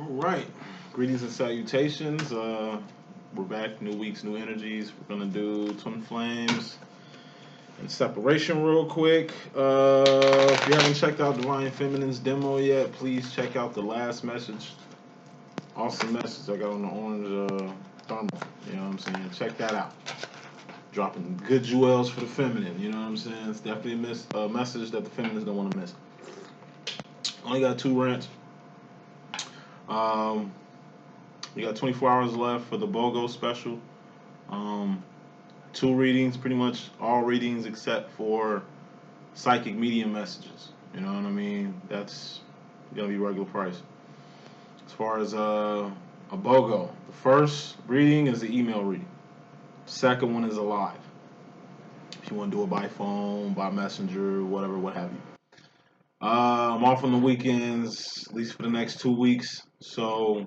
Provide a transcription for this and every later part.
All right. Greetings and salutations. We're back. New weeks, new energies. We're gonna do twin flames and separation real quick. If you haven't checked out Divine Feminine's demo yet, please check out the last message. Awesome message I got on the orange thermal. You know what I'm saying? Check that out. Dropping good jewels for the feminine. You know what I'm saying? It's definitely a message that the feminines don't want to miss. Only got 2 rants. We got 24 hours left for the BOGO special. 2 readings, pretty much all readings except for psychic medium messages. You know what I mean? That's gonna be regular price. As far as a BOGO, the first reading is the email reading. The second one is a live. If you want to do it by phone, by messenger, whatever, what have you. I'm off on the weekends, at least for the next 2 weeks. So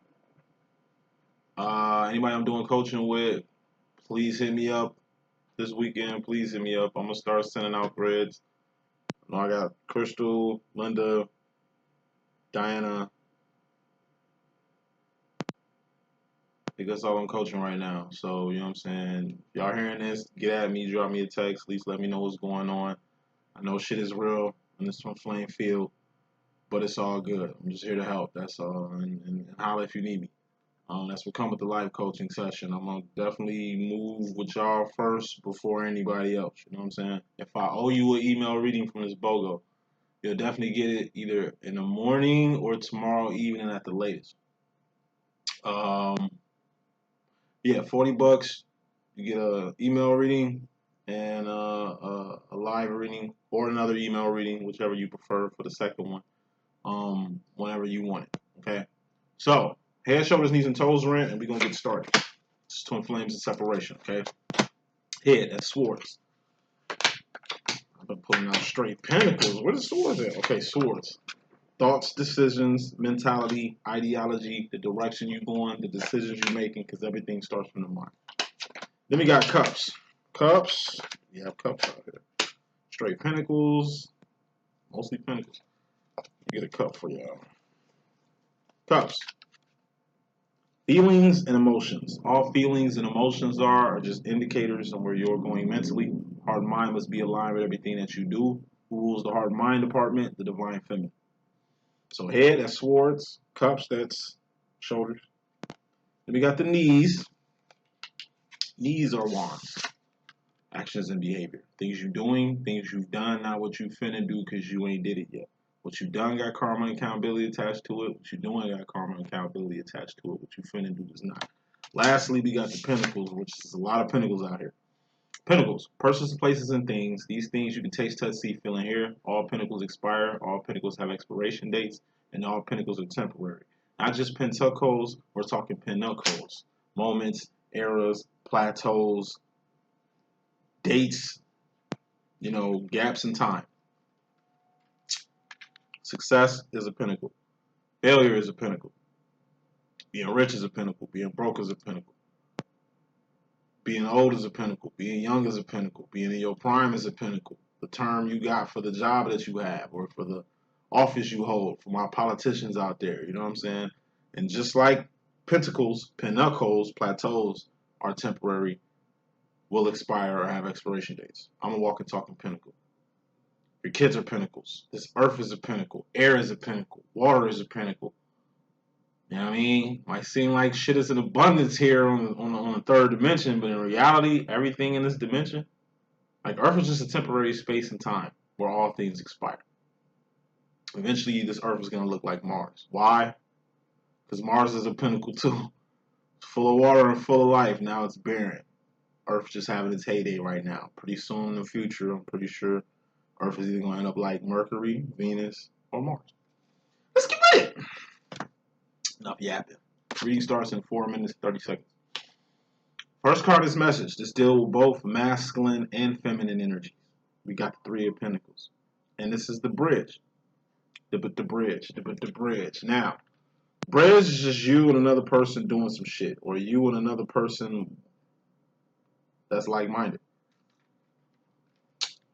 anybody I'm doing coaching with, please hit me up this weekend. Please hit me up. I'm gonna start sending out grids. I got Crystal, Linda, Diana. I think that's all I'm coaching right now. So you know what I'm saying. If y'all hearing this, get at me, drop me a text. At least let me know what's going on. I know shit is real in this twin flame field, but it's all good. I'm just here to help. That's all. And holler if you need me. That's what come with the live coaching session. I'm gonna definitely move with y'all first before anybody else. You know what I'm saying? If I owe you an email reading from this BOGO, you'll definitely get it either in the morning or tomorrow evening at the latest. Yeah, $40. You get a email reading and a live reading or another email reading, whichever you prefer for the second one. Whenever you want it. Okay. So head, shoulders, knees, and toes rent, and we're gonna get started. It's twin flames and separation. Okay. Head, that's swords. I've been pulling out straight pentacles. Where the swords at? Okay, swords. Thoughts, decisions, mentality, ideology, the direction you're going, the decisions you're making, because everything starts from the mind. Then we got cups. Cups. We have cups out here. Straight pentacles. Mostly pentacles. Get a cup for y'all. Cups. Feelings and emotions. All feelings and emotions are just indicators of where you're going mentally. Heart and mind must be aligned with everything that you do. Who rules the heart and mind department? The divine feminine. So head, that's swords. Cups, that's shoulders. Then we got the knees. Knees are wands. Actions and behavior. Things you're doing, things you've done, not what you finna do because you ain't did it yet. What you done got karma and accountability attached to it. What you doing got karma and accountability attached to it. What you finna do does not. Lastly, we got the pentacles, which is a lot of pentacles out here. Pentacles, persons, places, and things. These things you can taste, touch, see, feel, and hear. All pentacles expire. All pentacles have expiration dates. And all pentacles are temporary. Not just pentacles, we're talking pinnacles. Moments, eras, plateaus, dates, gaps in time. Success is a pinnacle. Failure is a pinnacle. Being rich is a pinnacle. Being broke is a pinnacle. Being old is a pinnacle. Being young is a pinnacle. Being in your prime is a pinnacle. The term you got for the job that you have or for the office you hold, for my politicians out there, you know what I'm saying? And just like pentacles, pinnacles, plateaus are temporary, will expire or have expiration dates. I'm a walking, talking pinnacle. Your kids are pinnacles. This earth is a pinnacle. Air is a pinnacle. Water is a pinnacle. You know what I mean? Might seem like shit is in abundance here on the third dimension, but in reality, everything in this dimension, like Earth is just a temporary space and time where all things expire. Eventually, this Earth is going to look like Mars. Why? Because Mars is a pinnacle too. It's full of water and full of life. Now it's barren. Earth's just having its heyday right now. Pretty soon in the future, I'm pretty sure Earth is either going to end up like Mercury, Venus, or Mars. Let's get with it. Enough yapping. Reading starts in 4 minutes, 30 seconds. First card is message. This deal with both masculine and feminine energies. We got the 3 of Pentacles. And this is the bridge. The bridge. Now, bridge is just you and another person doing some shit. Or you and another person that's like-minded.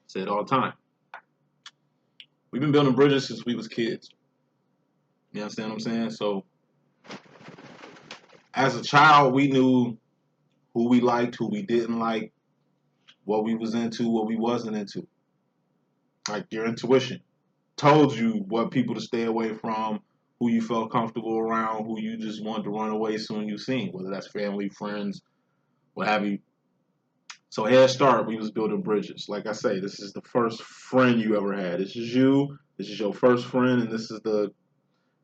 Say it all the time. We've been building bridges since we was kids. You understand what I'm saying? So as a child, we knew who we liked, who we didn't like, what we was into, what we wasn't into. Like your intuition told you what people to stay away from, who you felt comfortable around, who you just wanted to run away soon you seen, whether that's family, friends, what have you. So Head Start, we was building bridges. Like I say, this is the first friend you ever had. This is you. This is your first friend, and this is the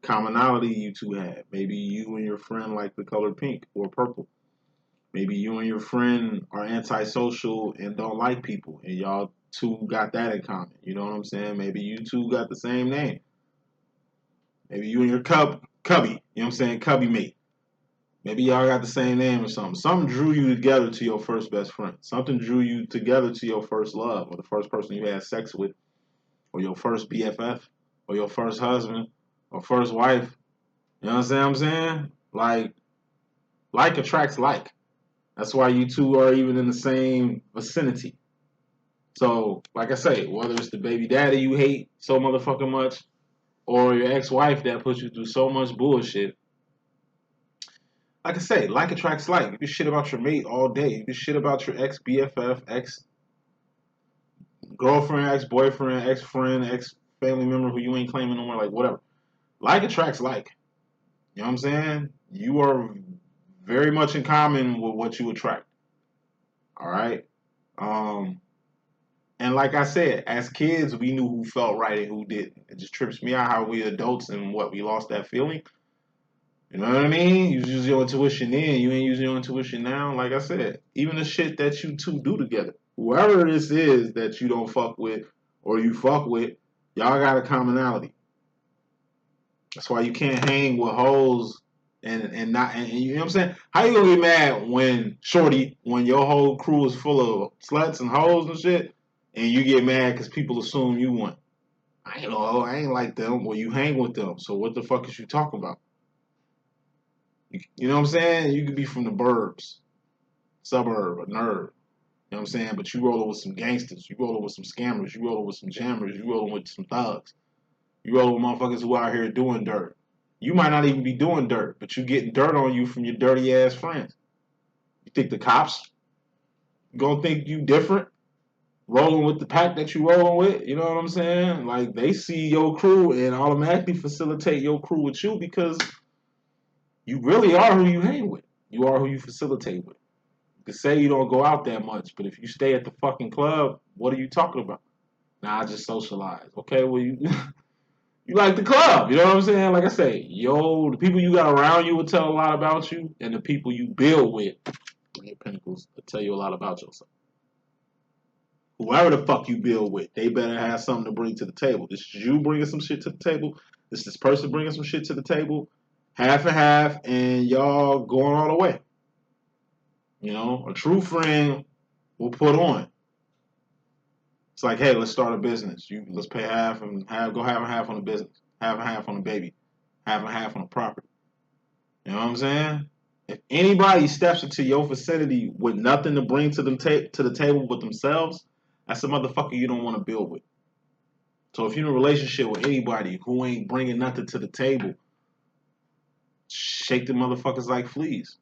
commonality you two had. Maybe you and your friend like the color pink or purple. Maybe you and your friend are antisocial and don't like people, and y'all two got that in common. You know what I'm saying? Maybe you two got the same name. Maybe you and your cubby, you know what I'm saying, cubby mate. Maybe y'all got the same name or something. Something drew you together to your first best friend. Something drew you together to your first love, or the first person you had sex with, or your first BFF, or your first husband, or first wife. You know what I'm saying? Like attracts like. That's why you two are even in the same vicinity. So, like I say, whether it's the baby daddy you hate so motherfucking much, or your ex-wife that puts you through so much bullshit, like I say, like attracts like. You can shit about your mate all day. You can shit about your ex-BFF, ex-girlfriend, ex-boyfriend, ex-friend, ex-family member who you ain't claiming no more, like whatever. Like attracts like. You know what I'm saying? You are very much in common with what you attract. All right? And like I said, as kids, we knew who felt right and who didn't. It just trips me out how we adults and what we lost that feeling. You know what I mean? You use your intuition then. You ain't using your intuition now. Like I said, even the shit that you two do together, whoever this is that you don't fuck with or you fuck with, y'all got a commonality. That's why you can't hang with hoes and not, and you know what I'm saying? How you gonna get mad when your whole crew is full of sluts and hoes and shit, and you get mad because people assume you want? I ain't know, I ain't like them. Well, you hang with them, so what the fuck is you talking about? You know what I'm saying? You could be from the burbs, suburb, a nerd. You know what I'm saying? But you rolling with some gangsters. You rolling with some scammers. You rolling with some jammers. You rolling with some thugs. You rolling with motherfuckers who out here doing dirt. You might not even be doing dirt, but you getting dirt on you from your dirty ass friends. You think the cops gonna think you different? Rolling with the pack that you rolling with, you know what I'm saying? Like they see your crew and automatically facilitate your crew with you because you really are who you hang with. You are who you facilitate with. You can say you don't go out that much, but if you stay at the fucking club, what are you talking about? Nah, I just socialize. Okay, well you you like the club, you know what I'm saying? Like I say, the people you got around you will tell a lot about you, and the people you build with, your pinnacles, will tell you a lot about yourself. Whoever the fuck you build with, they better have something to bring to the table. This is you bringing some shit to the table. This person bringing some shit to the table. Half and half, and y'all going all the way. You know, a true friend will put on. It's like, hey, let's start a business. Let's pay half and half. Go half and half on the business, half and half on the baby, half and half on the property. You know what I'm saying? If anybody steps into your vicinity with nothing to bring to the table with themselves, that's a motherfucker you don't want to build with. So if you're in a relationship with anybody who ain't bringing nothing to the table, shake the motherfuckers like fleas.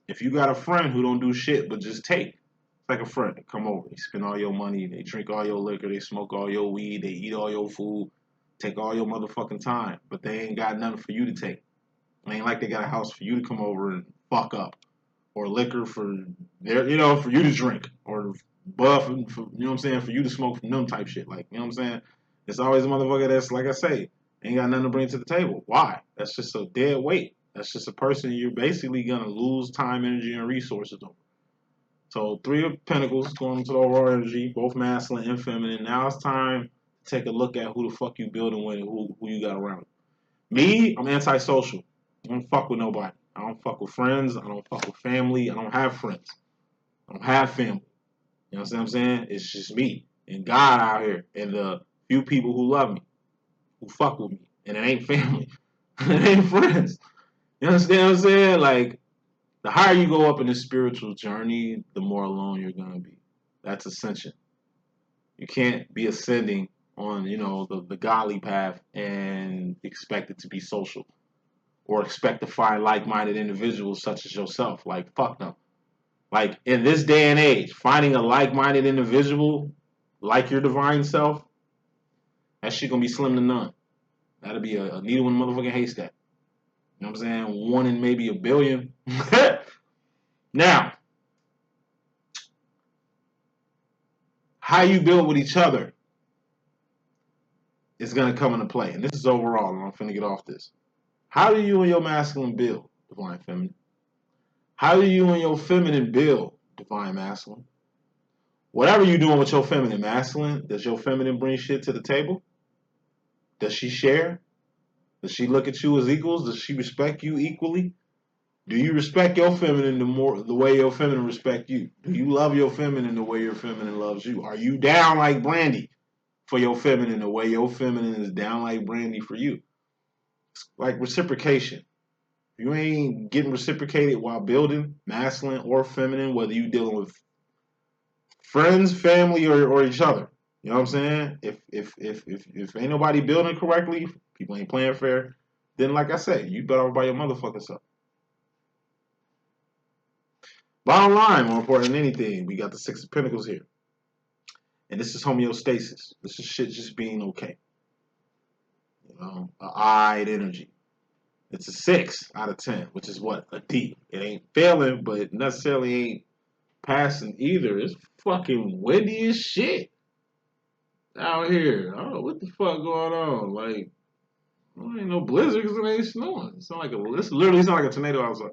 If you got a friend who don't do shit but just take, it's like a friend. They come over, they spend all your money, they drink all your liquor, they smoke all your weed, they eat all your food, take all your motherfucking time, but they ain't got nothing for you to take. It ain't like they got a house for you to come over and fuck up, or liquor for for you to drink, or buff, for, you know what I'm saying, for you to smoke from them type shit. Like, you know what I'm saying? It's always a motherfucker that's, like I say, ain't got nothing to bring to the table. Why? That's just a dead weight. That's just a person you're basically gonna lose time, energy, and resources over. So 3 of Pentacles going into the overall energy, both masculine and feminine. Now it's time to take a look at who the fuck you building with and who you got around. Me, I'm antisocial. I don't fuck with nobody. I don't fuck with friends. I don't fuck with family. I don't have friends. I don't have family. You know what I'm saying? It's just me and God out here and the few people who love me, who fuck with me. And it ain't family. It ain't friends. You understand what I'm saying? Like, the higher you go up in this spiritual journey, the more alone you're going to be. That's ascension. You can't be ascending on, the godly path and expect it to be social or expect to find like-minded individuals such as yourself. Like, fuck them. Like, in this day and age, finding a like-minded individual like your divine self, that shit gonna be slim to none. That'll be a needle in a motherfucking haystack. You know what I'm saying? One in maybe a billion. Now, how you build with each other is going to come into play. And this is overall, and I'm finna get off this. How do you and your masculine build, divine feminine? How do you and your feminine build, divine masculine? Whatever you're doing with your feminine masculine, does your feminine bring shit to the table? Does she share? Does she look at you as equals? Does she respect you equally? Do you respect your feminine the way your feminine respect you? Do you love your feminine the way your feminine loves you? Are you down like Brandy for your feminine the way your feminine is down like Brandy for you? It's like reciprocation. If you ain't getting reciprocated while building, masculine or feminine, whether you dealing with friends, family, or each other. You know what I'm saying? If ain't nobody building correctly, people ain't playing fair, then like I said, you better off by your motherfucking self. Bottom line, more important than anything, we got the Six of Pentacles here. And this is homeostasis. This is shit just being okay. You know, an eyed energy. It's a 6 out of 10, which is what? A D. It ain't failing, but it necessarily ain't passing either. It's fucking windy as shit out here. I don't know what the fuck going on. Like, there ain't no blizzard because it ain't snowing. It's literally sound like a tornado outside.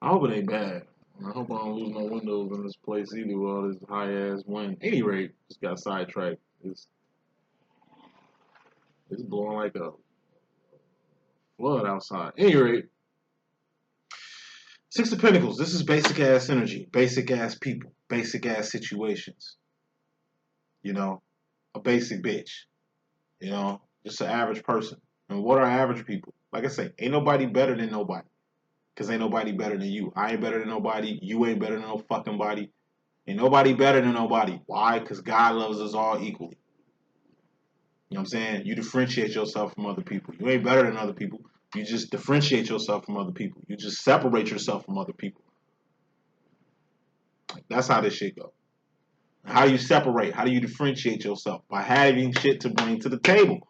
I hope it ain't bad. I hope I don't lose no windows in this place either with all this high ass wind. Any rate, just got sidetracked. It's blowing like a flood outside. Any rate, Six of Pentacles. This is basic ass energy, basic ass people, basic ass situations. You know, a basic bitch. You know, just an average person. And what are average people? Like I say, ain't nobody better than nobody. Because ain't nobody better than you. I ain't better than nobody. You ain't better than no fucking body. Ain't nobody better than nobody. Why? Because God loves us all equally. You know what I'm saying? You differentiate yourself from other people. You ain't better than other people. You just differentiate yourself from other people. You just separate yourself from other people. That's how this shit goes. How do you separate? How do you differentiate yourself? By having shit to bring to the table.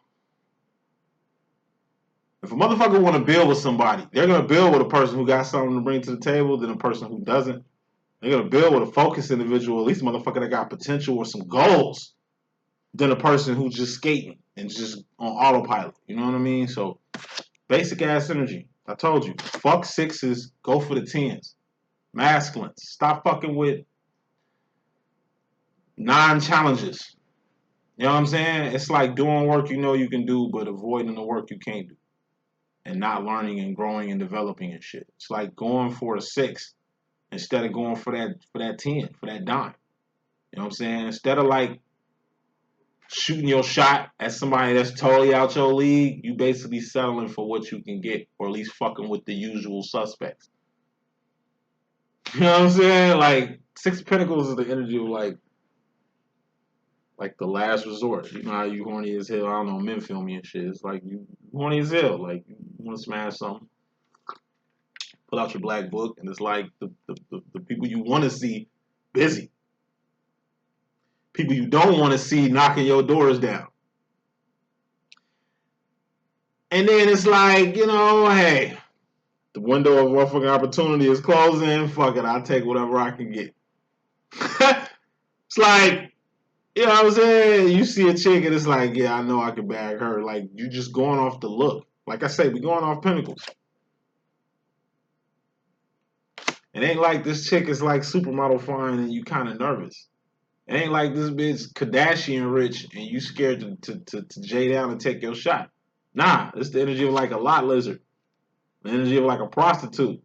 If a motherfucker want to build with somebody, they're going to build with a person who got something to bring to the table than a person who doesn't. They're going to build with a focused individual, at least a motherfucker that got potential or some goals, than a person who's just skating and just on autopilot. You know what I mean? So, basic ass energy. I told you. Fuck 6s, go for the 10s. Masculines. Stop fucking with non-challenges. You know what I'm saying? It's like doing work you know you can do, but avoiding the work you can't do. And not learning and growing and developing and shit. It's like going for a 6 instead of going for that 10, for that dime. You know what I'm saying? Instead of like shooting your shot at somebody that's totally out your league, you basically settling for what you can get, or at least fucking with the usual suspects. You know what I'm saying? Like, Six of Pentacles is the energy of like the last resort. You know how you horny as hell? I don't know, men feel me and shit. It's like you horny as hell. Like, you want to smash something. Pull out your black book, and it's like the people you want to see busy. People you don't want to see knocking your doors down. And then it's like, you know, hey, the window of motherfucking opportunity is closing. Fuck it, I'll take whatever I can get. It's like, you know what I'm saying? You see a chick and it's like, yeah, I know I can bag her. Like, you just going off the look. Like I say, we going off Pentacles. It ain't like this chick is like supermodel fine and you kind of nervous. It ain't like this bitch Kardashian rich and you scared to J down and take your shot. Nah, it's the energy of like a lot lizard. The energy of like a prostitute.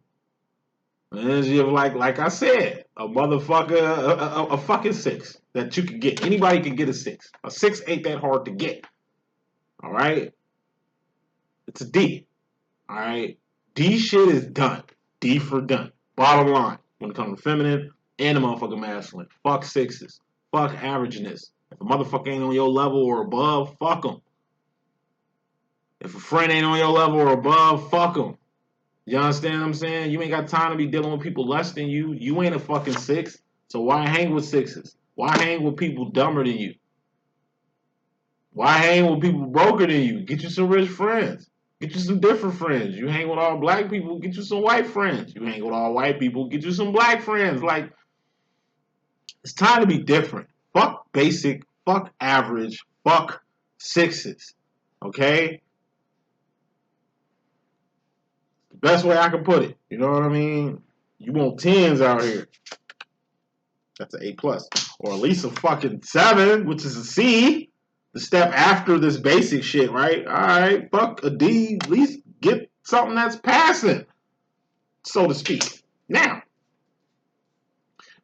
The energy of like I said, a motherfucker, a fucking 6 that you can get. Anybody can get a 6. A 6 ain't that hard to get. All right? It's a D. All right? D shit is done. D for done. Bottom line, when it comes to feminine and the motherfucking masculine, fuck 6s. Fuck averageness. If a motherfucker ain't on your level or above, fuck them. If a friend ain't on your level or above, fuck them. You understand what I'm saying? You ain't got time to be dealing with people less than you. You ain't a fucking 6. So why hang with 6s? Why hang with people dumber than you? Why hang with people broker than you? Get you some rich friends. Get you some different friends. You hang with all black people, get you some white friends. You hang with all white people, get you some black friends. Like, it's time to be different. Fuck basic, fuck average, fuck 6s. Okay? The best way I can put it. You know what I mean? You want 10s out here. That's an A plus. Or at least a fucking 7, which is a C. The step after this basic shit, right? Alright, fuck a D. At least get something that's passing, so to speak. Now,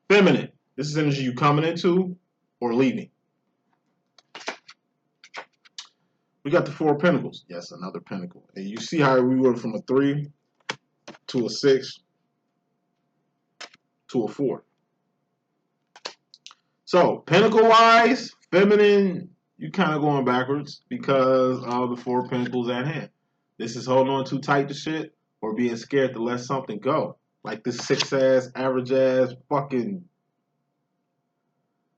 feminine. This is energy you coming into or leaving. We got the 4 of Pentacles. Yes, another pentacle. And you see how we went from a 3 to a 6 to a 4. So, pentacle-wise, feminine, you kind of going backwards because of the 4 Pentacles at hand. This is holding on too tight to shit or being scared to let something go. Like this 6-ass, average-ass, fucking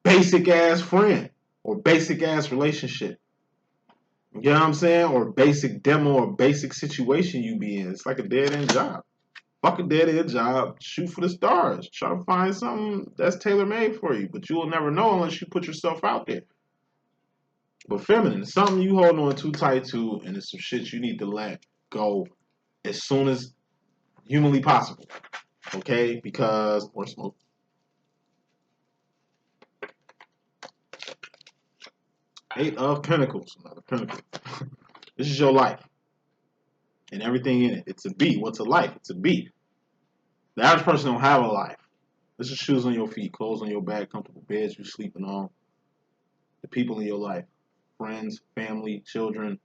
basic-ass friend or basic-ass relationship. You know what I'm saying? Or basic demo or basic situation you be in. It's like a dead-end job. Fuck a dead-end job. Shoot for the stars. Try to find something that's tailor-made for you. But you will never know unless you put yourself out there. But feminine, it's something you hold on too tight to, and it's some shit you need to let go as soon as humanly possible. Okay? Because, or smoke. 8 of Pentacles. Another pentacle. This is your life. And everything in it. It's a B. What's a life? It's a B. The average person don't have a life. This is shoes on your feet, clothes on your back, comfortable beds you're sleeping on. The people in your life. Friends, family, children.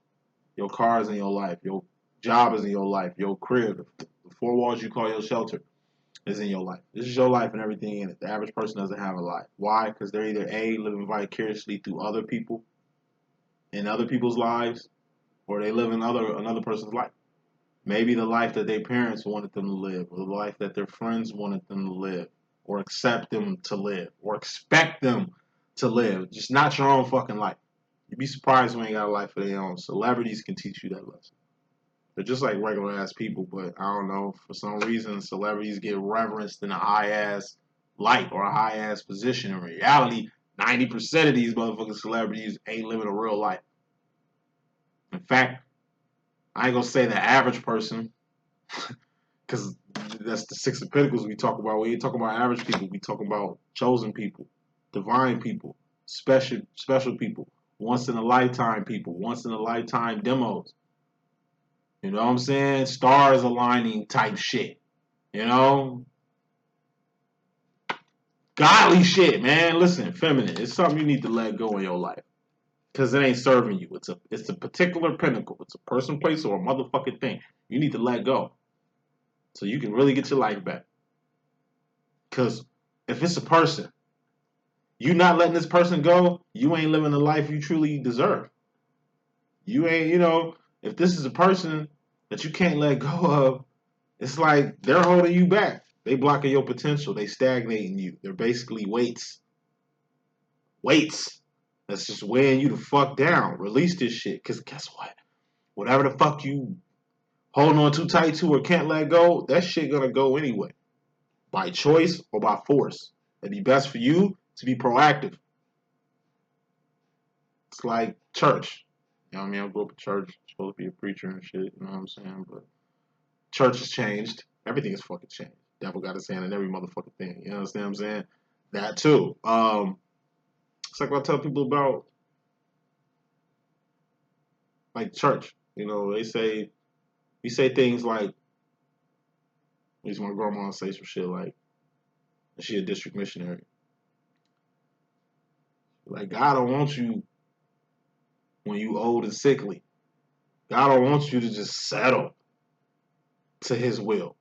Your cars in your life. Your job is in your life. Your crib. The 4 walls you call your shelter is in your life. This is your life and everything in it. The average person doesn't have a life. Why? Because they're either A, living vicariously through other people in other people's lives, or they live in another person's life. Maybe the life that their parents wanted them to live, or the life that their friends wanted them to live, or accept them to live, or expect them to live. Just not your own fucking life. You'd be surprised when they ain't got a life of their own. Celebrities can teach you that lesson. They're just like regular ass people, but I don't know, for some reason celebrities get reverenced in a high ass light or a high ass position. In reality, 90% of these motherfucking celebrities ain't living a real life. In fact, I ain't gonna say the average person, because that's the 6 of Pentacles we talk about. We ain't talking about average people. We talk about chosen people, divine people, special people, once in a lifetime people, once in a lifetime demos. You know what I'm saying? Stars aligning type shit. You know? Godly shit, man. Listen, feminine. It's something you need to let go in your life. Because it ain't serving you. It's a particular pinnacle. It's a person, place, or a motherfucking thing. You need to let go. So you can really get your life back. Because if it's a person, you not letting this person go, you ain't living the life you truly deserve. You ain't, if this is a person that you can't let go of, it's like they're holding you back. They blocking your potential. They stagnating you. They're basically weights. Weights. That's just weighing you the fuck down. Release this shit. Because guess what? Whatever the fuck you holding on too tight to or can't let go, that shit gonna go anyway. By choice or by force. It'd be best for you to be proactive. It's like church. You know what I mean? I grew up in church. I'm supposed to be a preacher and shit. You know what I'm saying? But church has changed. Everything has fucking changed. Devil got his hand in every motherfucking thing. You understand what I'm saying? That too. It's like what I tell people about like church. They say we say things like, at least my grandma say some shit like, she a district missionary. Like, God don't want you when you old and sickly. God don't want you to just settle to his will,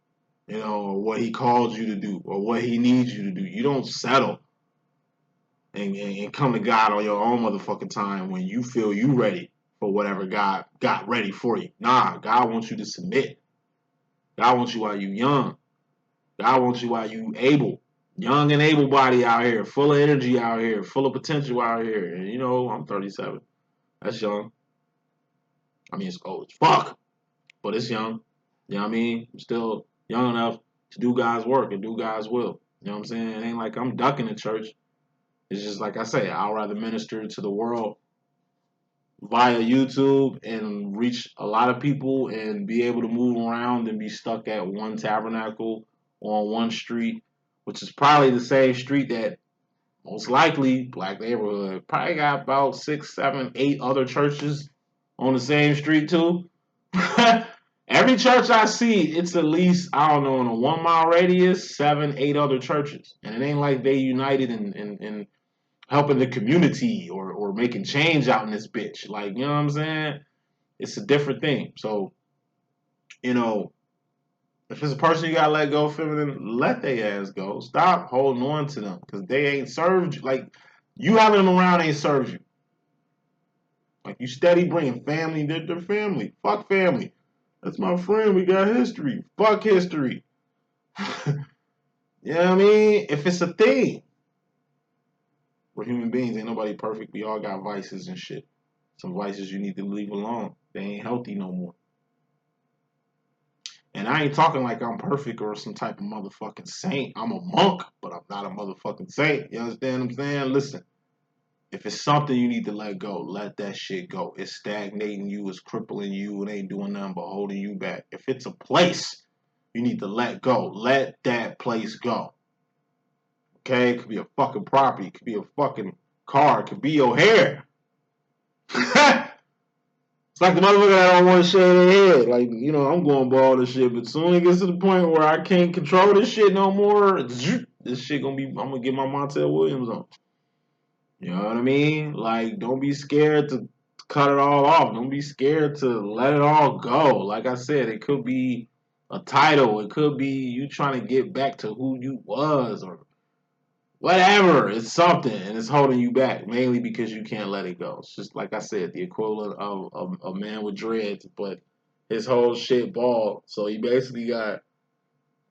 or what he called you to do or what he needs you to do. You don't settle and come to God on your own motherfucking time when you feel you ready for whatever God got ready for you. Nah, God wants you to submit. God wants you while you young. God wants you while you able. Young and able body out here, full of energy out here, full of potential out here. And you know, I'm 37. That's young. I mean, it's old as fuck, but it's young. You know what I mean? I'm still young enough to do God's work and do God's will. You know what I'm saying? It ain't like I'm ducking the church. It's just like I say, I'd rather minister to the world via YouTube and reach a lot of people and be able to move around and be stuck at one tabernacle on one street, which is probably the same street that most likely black neighborhood probably got about 6, 7, 8 other churches on the same street too. Every church I see, it's at least, I don't know, in a 1 mile radius, 7, 8 other churches. And it ain't like they united in helping the community or making change out in this bitch. Like, you know what I'm saying? It's a different thing. So, you know, if it's a person you gotta let go, feminine, let their ass go. Stop holding on to them because they ain't served you. Like, you having them around ain't served you. Like, you steady bringing family, they're family. Fuck family. That's my friend. We got history. Fuck history. You know what I mean? If it's a thing, we're human beings. Ain't nobody perfect. We all got vices and shit. Some vices you need to leave alone. They ain't healthy no more. And I ain't talking like I'm perfect or some type of motherfucking saint. I'm a monk, but I'm not a motherfucking saint. You understand what I'm saying? Listen, if it's something you need to let go, let that shit go. It's stagnating you. It's crippling you. It ain't doing nothing but holding you back. If it's a place you need to let go, let that place go. Okay? It could be a fucking property. It could be a fucking car. It could be your hair. It's like the motherfucker that don't want to shave their head. Like, you know, I'm going bald and shit, but soon it gets to the point where I can't control this shit no more, this shit gonna be, I'm gonna get my Montel Williams on. You know what I mean? Like, don't be scared to cut it all off. Don't be scared to let it all go. Like I said, it could be a title. It could be you trying to get back to who you was or whatever. It's something, and it's holding you back, mainly because you can't let it go. It's just like I said, the equivalent of a man with dreads, but his whole shit bald. So he basically got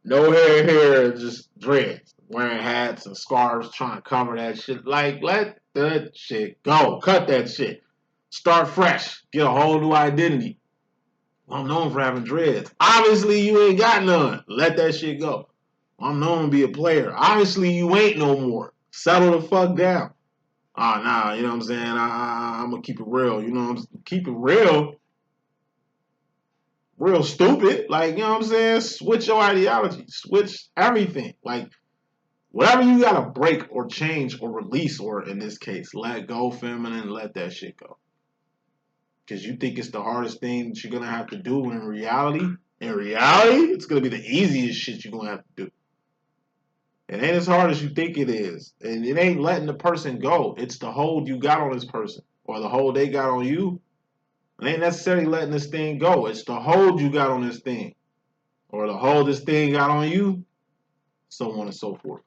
no hair, just dreads, wearing hats and scarves, trying to cover that shit. Like, let that shit go. Cut that shit. Start fresh. Get a whole new identity. I'm known for having dreads. Obviously, you ain't got none. Let that shit go. I'm known to be a player. Obviously, you ain't no more. Settle the fuck down. Nah, you know what I'm saying? I'm going to keep it real. You know what I'm saying? Keep it real. Real stupid. Like, you know what I'm saying? Switch your ideology. Switch everything. Like, whatever you got to break or change or release, or in this case, let go, feminine, let that shit go. Because you think it's the hardest thing that you're going to have to do, when in reality, it's going to be the easiest shit you're going to have to do. It ain't as hard as you think it is. And it ain't letting the person go. It's the hold you got on this person, or the hold they got on you. It ain't necessarily letting this thing go. It's the hold you got on this thing, or the hold this thing got on you, so on and so forth.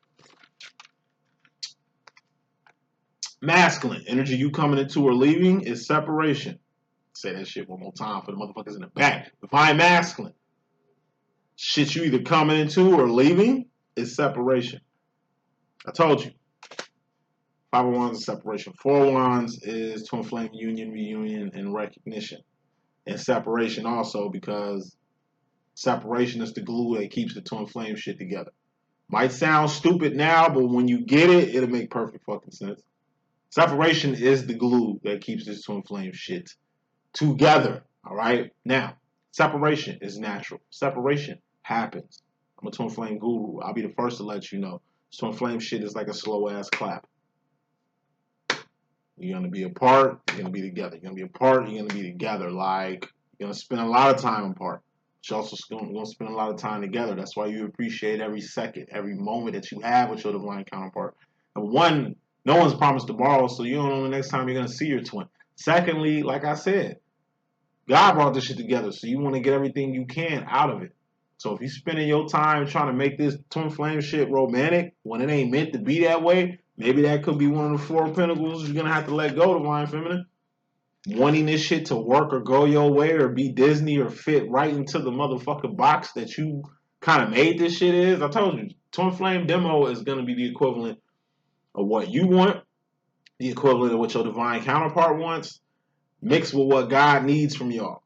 Masculine energy you coming into or leaving is separation. Say that shit one more time for the motherfuckers in the back. Define masculine. Shit you either coming into or leaving is separation. I told you. 5 of Wands is separation. 4 of Wands is twin flame union, reunion, and recognition. And separation also, because separation is the glue that keeps the twin flame shit together. Might sound stupid now, but when you get it, it'll make perfect fucking sense. Separation is the glue that keeps this twin flame shit together. All right? Now, separation is natural. Separation happens. I'm a twin flame guru. I'll be the first to let you know. Twin flame shit is like a slow ass clap. You're going to be apart, you're going to be together. You're going to be apart, you're going to be together. Like, you're going to spend a lot of time apart. But you're also going to spend a lot of time together. That's why you appreciate every second, every moment that you have with your divine counterpart. And one, no one's promised tomorrow, so you don't know the next time you're going to see your twin. Secondly, like I said, God brought this shit together, so you want to get everything you can out of it. So if you're spending your time trying to make this twin flame shit romantic when it ain't meant to be that way, maybe that could be one of the 4 pentacles you're going to have to let go, divine feminine. wanting this shit to work or go your way or be Disney or fit right into the motherfucking box that you kind of made this shit is. I told you, Twin Flame demo is going to be the equivalent of what you want, the equivalent of what your divine counterpart wants, mixed with what God needs from y'all.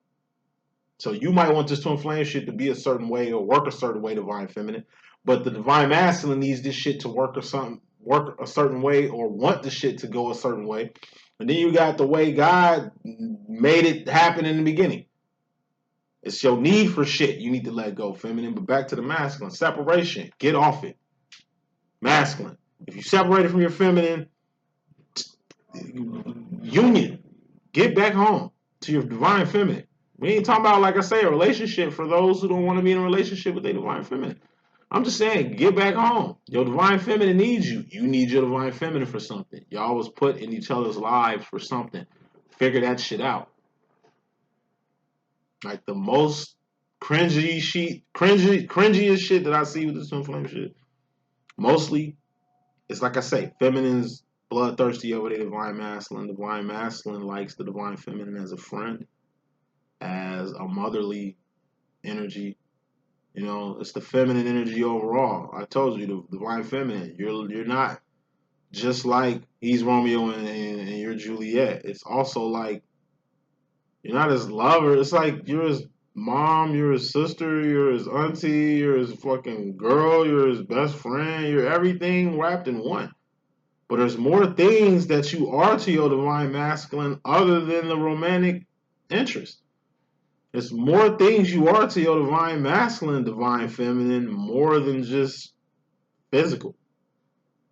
So you might want this Twin Flame shit to be a certain way or work a certain way, Divine Feminine, but the Divine Masculine needs this shit to work a certain way or want the shit to go a certain way. And then you got the way God made it happen in the beginning. It's your need for shit you need to let go, feminine. But back to the masculine. Separation. Get off it. Masculine. If you separate it from your feminine, union. Get back home to your divine feminine. We ain't talking about, like I say, a relationship for those who don't want to be in a relationship with their divine feminine. I'm just saying, get back home. Your divine feminine needs you. You need your divine feminine for something. Y'all was put in each other's lives for something. Figure that shit out. Like the most cringiest shit that I see with this Twin Flame shit. Mostly, it's like I say, feminines bloodthirsty over the divine masculine. Divine masculine likes the divine feminine as a friend, as a motherly energy. You know, it's the feminine energy overall. I told you, the divine feminine. You're not just like he's Romeo and you're Juliet. It's also like you're not his lover. It's like you're his mom, you're his sister, you're his auntie, you're his fucking girl, you're his best friend, you're everything wrapped in one. But there's more things that you are to your divine masculine other than the romantic interest. There's more things you are to your divine masculine, divine feminine, more than just physical.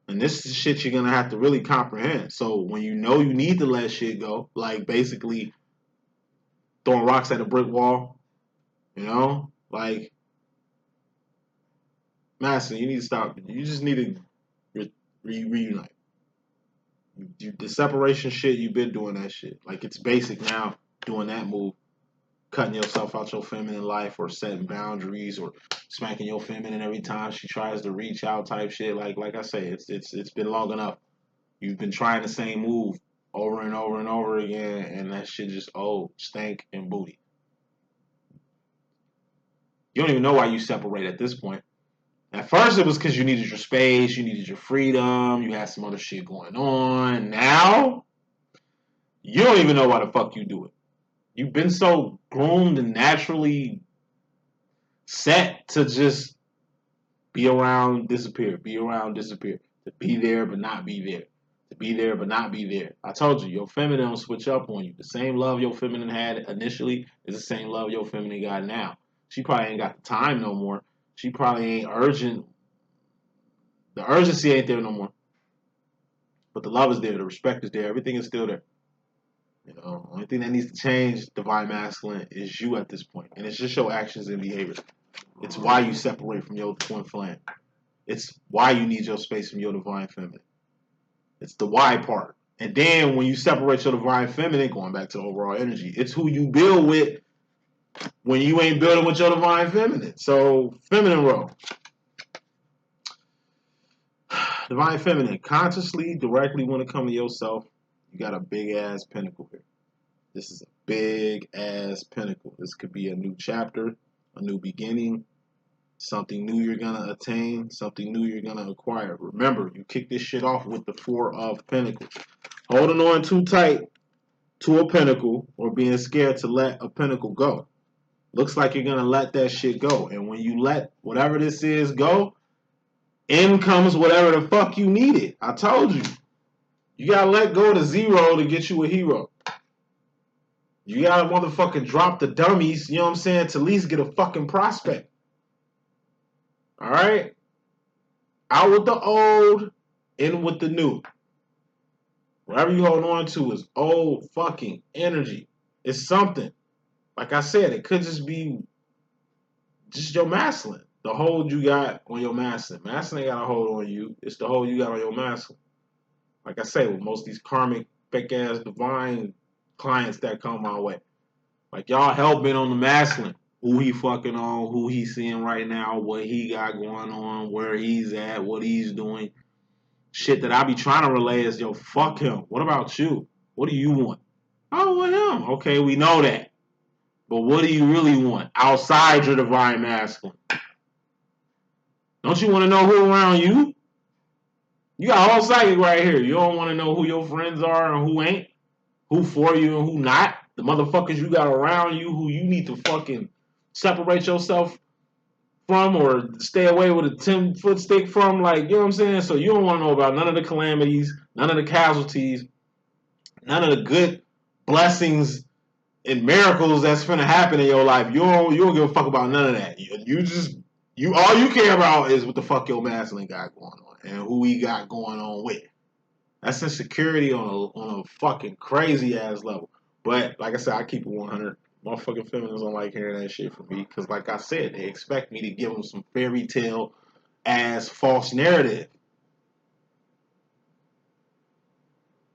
And this is shit you're gonna have to really comprehend. So when you know you need to let shit go, like basically throwing rocks at a brick wall, you know, like masculine, you need to stop. You just need to reunite. The separation shit, you've been doing that shit. Like it's basic now, doing that move, cutting yourself out your feminine life or setting boundaries or smacking your feminine every time she tries to reach out type shit. Like I say, it's been long enough. You've been trying the same move over and over and over again, and that shit just old, stank, and booty. You don't even know why you separate at this point. At first, it was because you needed your space, you needed your freedom, you had some other shit going on. Now, you don't even know why the fuck you do it. You've been so groomed and naturally set to just be around, disappear, be around, disappear. To be there, but not be there. To be there, but not be there. I told you, your feminine will switch up on you. The same love your feminine had initially is the same love your feminine got now. She probably ain't got the time no more. She probably ain't urgent. The urgency ain't there no more. But the love is there. The respect is there. Everything is still there. You know, only thing that needs to change, divine masculine, is you at this point. And it's just your actions and behavior. It's why you separate from your twin flame. It's why you need your space from your divine feminine. It's the why part. And then when you separate your divine feminine, going back to the overall energy, it's who you build with when you ain't building with your divine feminine. So, feminine role. Divine feminine, consciously, directly when it comes to yourself, you got a big ass pinnacle here. This is a big ass pinnacle. This could be a new chapter, a new beginning, something new you're gonna attain, something new you're gonna acquire. Remember, you kick this shit off with the Four of Pentacles. Holding on too tight to a pinnacle or being scared to let a pinnacle go. Looks like you're gonna let that shit go. And when you let whatever this is go, in comes whatever the fuck you needed. I told you. You gotta let go to zero to get you a hero. You gotta motherfucking drop the dummies, you know what I'm saying, to at least get a fucking prospect. Alright? Out with the old, in with the new. Whatever you hold on to is old fucking energy. It's something. Like I said, it could just be just your masculine. The hold you got on your masculine. Masculine ain't got a hold on you. It's the hold you got on your masculine. Like I say, with most of these karmic, fake ass, divine clients that come my way. Like y'all hell bent on the masculine. Who he fucking on, who he seeing right now, what he got going on, where he's at, what he's doing. Shit that I be trying to relay is, yo, fuck him. What about you? What do you want? I want him. Okay, we know that. But what do you really want outside your divine masculine? Don't you want to know who around you? You got all psychic right here. You don't want to know who your friends are and who ain't, who for you and who not. The motherfuckers you got around you who you need to fucking separate yourself from or stay away with a 10-foot stick from. Like, you know what I'm saying? So you don't want to know about none of the calamities, none of the casualties, none of the good blessings and miracles that's gonna happen in your life. You don't give a fuck about none of that. You all you care about is what the fuck your masculine got going on and who he got going on with. That's insecurity on a fucking crazy ass level. But like I said, I keep it 100. Motherfucking feminists don't like hearing that shit from me because, like I said, they expect me to give them some fairy tale ass false narrative.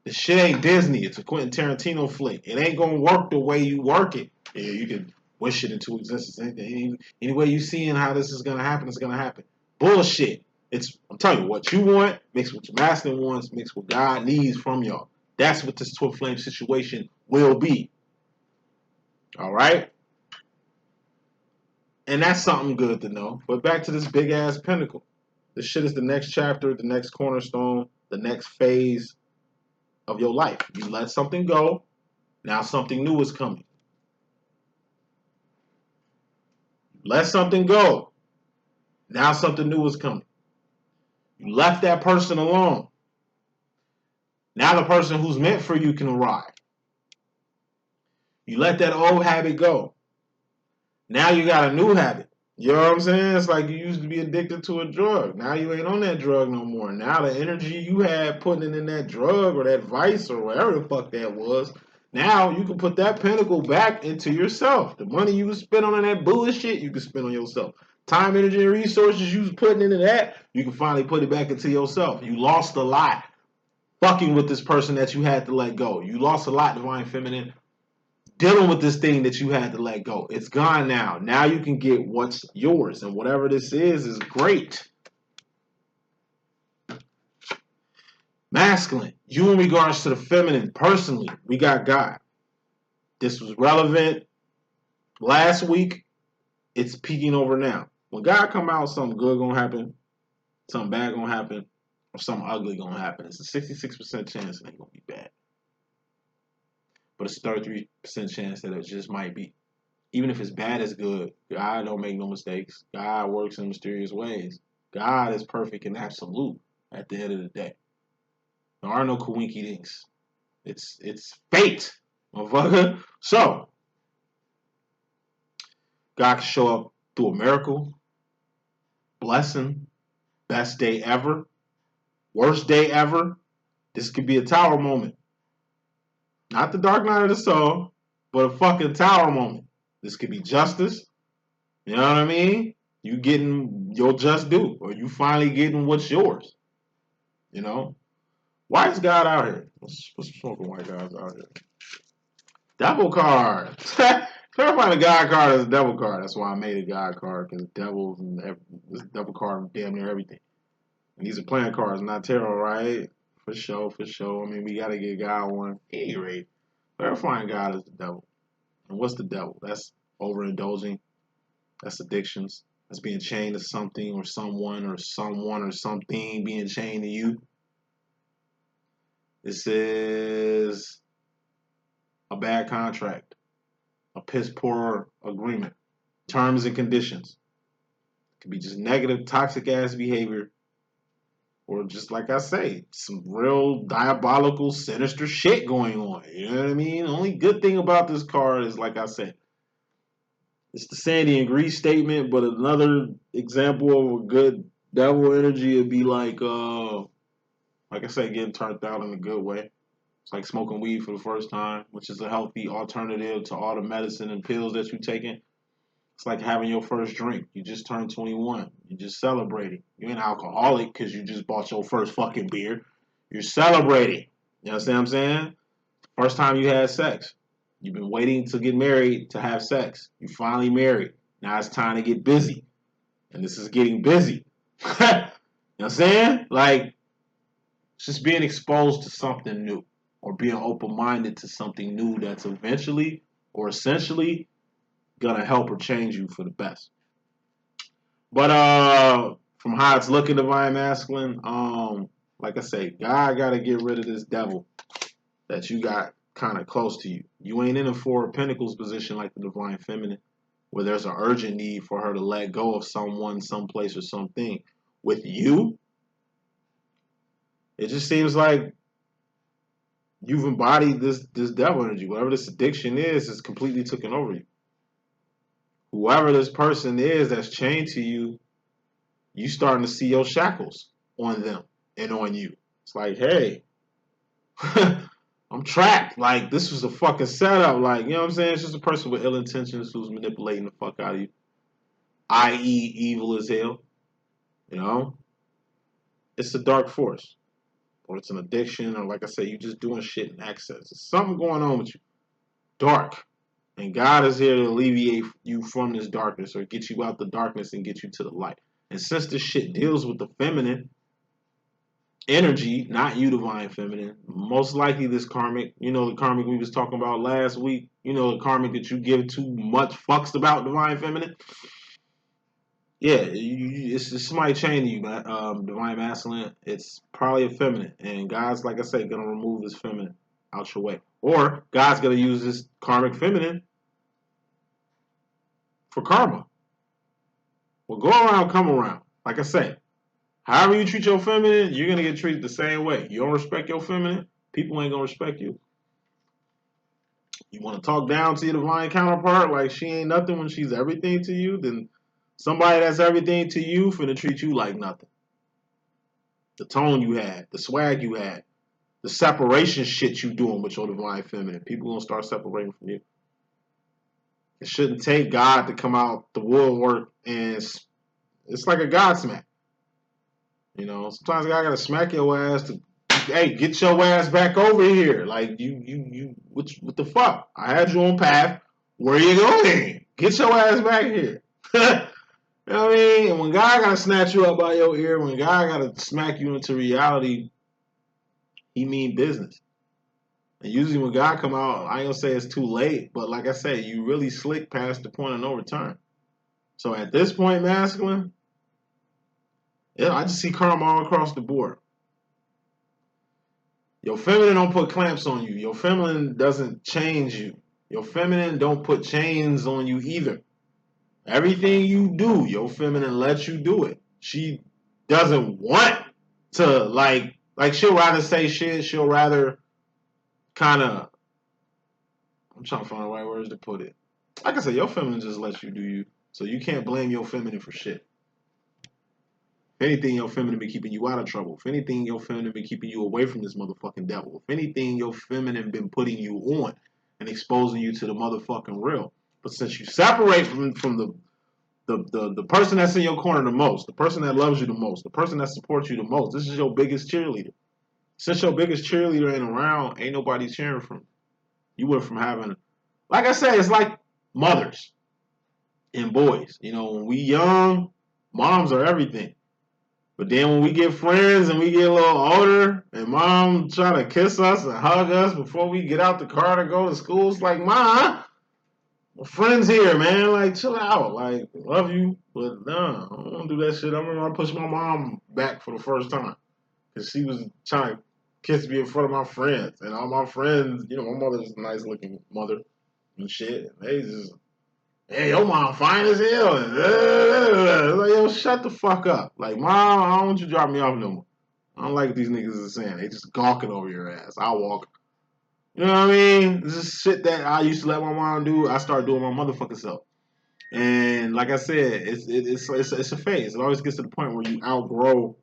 This shit ain't Disney. It's a Quentin Tarantino flick. It ain't gonna work the way you work it. Yeah, you can wish it into existence. Any way you seeing how this is gonna happen, it's gonna happen. Bullshit. I'm telling you, what you want, mixed with your masculine wants, mixed with God needs from y'all. That's what this twin flame situation will be. All right? And that's something good to know. But back to this big ass pinnacle. This shit is the next chapter, the next cornerstone, the next phase of your life. You let something go, now something new is coming. Let something go, now something new is coming. You left that person alone. Now the person who's meant for you can arrive. You let that old habit go. Now you got a new habit. You know what I'm saying? It's like you used to be addicted to a drug. Now you ain't on that drug no more. Now the energy you had putting it in that drug or that vice or whatever the fuck that was, now you can put that pinnacle back into yourself. The money you spent on that bullshit, you can spend on yourself. Time, energy, and resources you was putting into that, you can finally put it back into yourself. You lost a lot fucking with this person that you had to let go. You lost a lot, divine feminine, dealing with this thing that you had to let go. It's gone now. Now you can get what's yours. And whatever this is great. Masculine. You in regards to the feminine, personally, we got God. This was relevant last week. It's peaking over now. When God come out, something good gonna happen, something bad gonna happen, or something ugly gonna happen. It's a 66% chance it ain't gonna be bad. But it's a 33% chance that it just might be. Even if it's bad, it's good. God don't make no mistakes. God works in mysterious ways. God is perfect and absolute at the end of the day. There are no coinky dinks. It's fate, motherfucker. So, God can show up through a miracle, blessing, best day ever, worst day ever. This could be a tower moment. Not the dark night of the soul, but a fucking tower moment. This could be justice. You know what I mean? You getting your just due, or you finally getting what's yours. You know? Why is God out here? What's smoking white guys out here? Devil card. Clarifying the God card is a devil card. That's why I made a God card, because devils and this devil card damn near everything. And these are playing cards, not tarot, right? For sure, for sure. I mean, we gotta get God one. Anyway, clarifying God is the devil. And what's the devil? That's overindulging. That's addictions. That's being chained to something or someone or something being chained to you. This is a bad contract, a piss poor agreement, terms and conditions. It could be just negative, toxic ass behavior, or just like I say, some real diabolical, sinister shit going on. You know what I mean? The only good thing about this card is, like I said, it's the Sandy and Grease statement, but another example of a good devil energy would be like I said, getting turned out in a good way. It's like smoking weed for the first time, which is a healthy alternative to all the medicine and pills that you're taking. It's like having your first drink. You just turned 21. You're just celebrating. You ain't alcoholic because you just bought your first fucking beer. You're celebrating. You understand what I'm saying? First time you had sex. You've been waiting to get married to have sex. You finally married. Now it's time to get busy. And this is getting busy. You know what I'm saying? Like, it's just being exposed to something new. or being open-minded to something new that's eventually or essentially gonna help or change you for the best. But from how it's looking, divine masculine, like I say, God gotta get rid of this devil that you got kind of close to you. You ain't in a Four of Pentacles position like the divine feminine, where there's an urgent need for her to let go of someone, someplace, or something. With you, it just seems like you've embodied this devil energy. Whatever this addiction is completely taken over you. Whoever this person is that's chained to you, you starting to see your shackles on them and on you. It's like, hey, I'm trapped. Like, this was a fucking setup. Like, you know what I'm saying? It's just a person with ill intentions who's manipulating the fuck out of you. I.e. evil as hell. You know? It's a dark force. Or it's an addiction. Or like I say, you just doing shit in excess. There's something going on with you. Dark. And God is here to alleviate you from this darkness or get you out the darkness and get you to the light. And since this shit deals with the feminine energy, not you, divine feminine, most likely this karmic, you know, the karmic we was talking about last week, you know, the karmic that you give too much fucks about, divine feminine. Yeah, it's somebody chained you, divine masculine. It's probably a feminine. And God's, like I say, going to remove this feminine out your way. Or God's going to use this karmic feminine for karma. Well, go around, come around. Like I say, however you treat your feminine, you're going to get treated the same way. You don't respect your feminine, people ain't going to respect you. You want to talk down to your divine counterpart like she ain't nothing when she's everything to you, then somebody that's everything to you finna treat you like nothing. The tone you had, the swag you had, the separation shit you doing with your divine feminine, people gonna start separating from you. It shouldn't take God to come out the woodwork and it's like a God smack. You know, sometimes God gotta smack your ass to, hey, get your ass back over here. Like what the fuck? I had you on path. Where you going? Get your ass back here. You know what I mean? And when God gotta snatch you up by your ear, when God gotta smack you into reality, he mean business. And usually when God come out, I ain't gonna say it's too late, but like I say, you really slick past the point of no return. So at this point, masculine, yeah, I just see karma all across the board. Your feminine don't put clamps on you. Your feminine doesn't change you. Your feminine don't put chains on you either. Everything you do, your feminine lets you do it. She doesn't want to like she'll rather say shit. She'll rather kind of, I'm trying to find the right words to put it. Like I said, your feminine just lets you do you. So you can't blame your feminine for shit. If anything, your feminine been keeping you out of trouble. If anything, your feminine been keeping you away from this motherfucking devil. If anything, your feminine been putting you on and exposing you to the motherfucking real. But since you separate from the person that's in your corner the most, the person that loves you the most, the person that supports you the most, this is your biggest cheerleader. Since your biggest cheerleader ain't around, ain't nobody cheering from you. You went from having, like I said, it's like mothers and boys. You know, when we young, moms are everything. But then when we get friends and we get a little older and mom try to kiss us and hug us before we get out the car to go to school, it's like, Ma, my friend's here, man. Like, chill out. Like, love you, but nah, I don't want to do that shit. I remember I pushed my mom back for the first time because she was trying to kiss me in front of my friends. And all my friends, you know, my mother's a nice looking mother and shit. And they just, hey, your mom fine as hell. And, like, yo, shut the fuck up. Like, Mom, I don't want you to drop me off no more. I don't like what these niggas are saying. They just gawking over your ass. I'll walk. You know what I mean? This is shit that I used to let my mom do. I started doing my motherfucking self. And like I said, it's a phase. It always gets to the point where you outgrow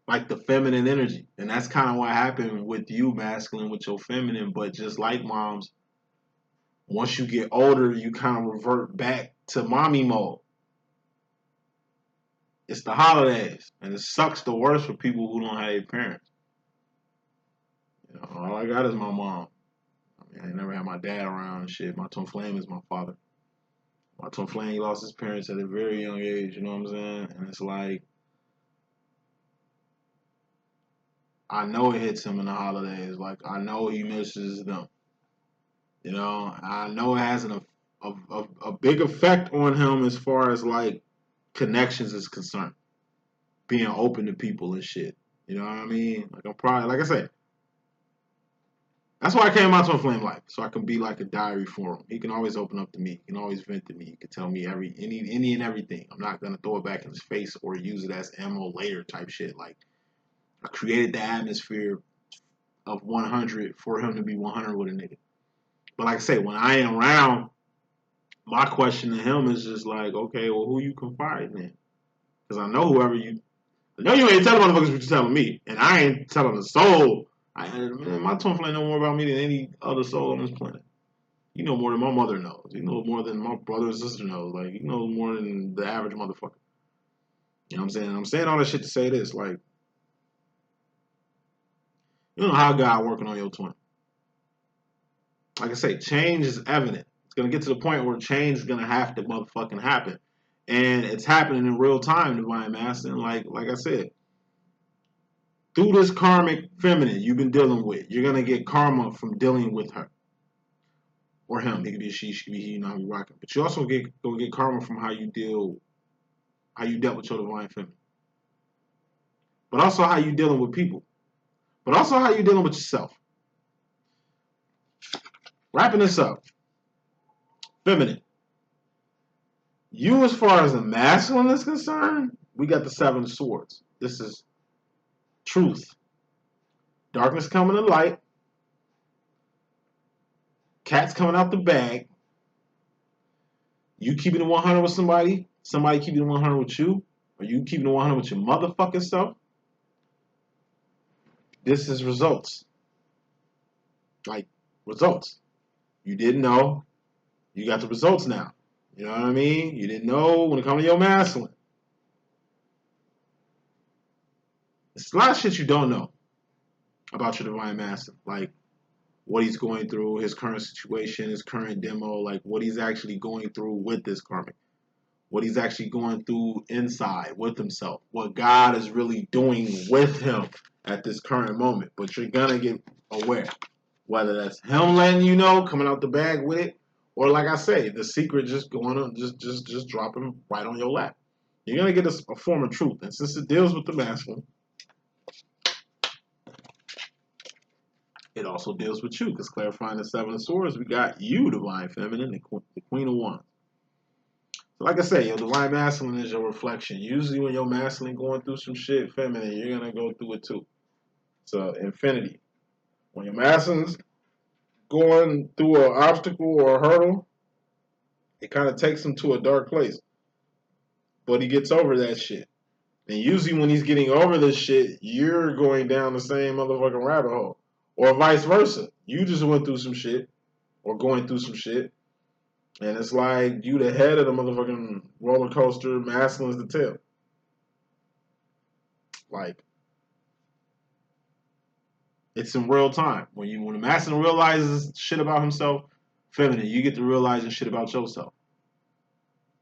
like the feminine energy. And that's kind of what happened with you, masculine, with your feminine. But just like moms, once you get older, you kind of revert back to mommy mode. It's the holidays, and it sucks the worst for people who don't have parents. You know, all I got is my mom. I mean, I never had my dad around and shit. My twin flame is my father. My twin flame, he lost his parents at a very young age, you know what I'm saying? And it's like, I know it hits him in the holidays. Like, I know he misses them. You know, I know it has a big effect on him as far as like connections is concerned. Being open to people and shit. You know what I mean? Like, I'm probably, like I said, that's why I came out to a flame life, so I can be like a diary for him. He can always open up to me. He can always vent to me. He can tell me any and everything. I'm not gonna throw it back in his face or use it as ammo later type shit. Like, I created the atmosphere of 100 for him to be 100 with a nigga. But like I say, when I ain't around, my question to him is just like, okay, well, who you confiding in? Because I know I know you ain't telling motherfuckers what you telling me, and I ain't telling the soul. Man, my twin flame know more about me than any other soul on this planet. You know more than my mother knows. You know more than my brother and sister knows. Like, you know more than the average motherfucker. You know what I'm saying? I'm saying all this shit to say this. Like, you know how God working on your twin. Like I say, change is evident. It's gonna get to the point where change is gonna have to motherfucking happen, and it's happening in real time, Divine Master. And like I said, through this karmic feminine you've been dealing with, you're gonna get karma from dealing with her or him. He could be a she could be he. You know how we rocking. But you also gonna get karma from how you dealt with your divine feminine, but also how you dealing with people, but also how you dealing with yourself. Wrapping this up, feminine. You, as far as the masculine is concerned, we got the 7 of swords. This is truth. Darkness coming to light. Cats coming out the bag. You keeping it 100 with somebody keeping it 100 with you, or you keeping it 100 with your motherfucking self. This is results. Like, results. You didn't know. You got the results now. You know what I mean? You didn't know when it comes to your masculine. There's a lot of shit you don't know about your divine masculine. Like, what he's going through, his current situation, his current demo, like what he's actually going through with this karmic, what he's actually going through inside with himself, what God is really doing with him at this current moment. But you're gonna get aware, whether that's him letting you know, coming out the bag with it, or like I say, the secret just going on, just dropping right on your lap. You're gonna get a form of truth, and since it deals with the masculine, it also deals with you, because clarifying the 7 of swords, we got you, divine feminine, the queen of wands. So like I say, your divine masculine is your reflection. Usually when your masculine going through some shit, feminine, you're going to go through it too. So infinity. When your masculine's going through an obstacle or a hurdle, it kind of takes him to a dark place. But he gets over that shit. And usually when he's getting over this shit, you're going down the same motherfucking rabbit hole. Or vice versa. You just went through some shit, or going through some shit, and it's like you the head of the motherfucking roller coaster, masculine's the tail. Like, it's in real time. When a masculine realizes shit about himself, feminine, you get to realizing shit about yourself.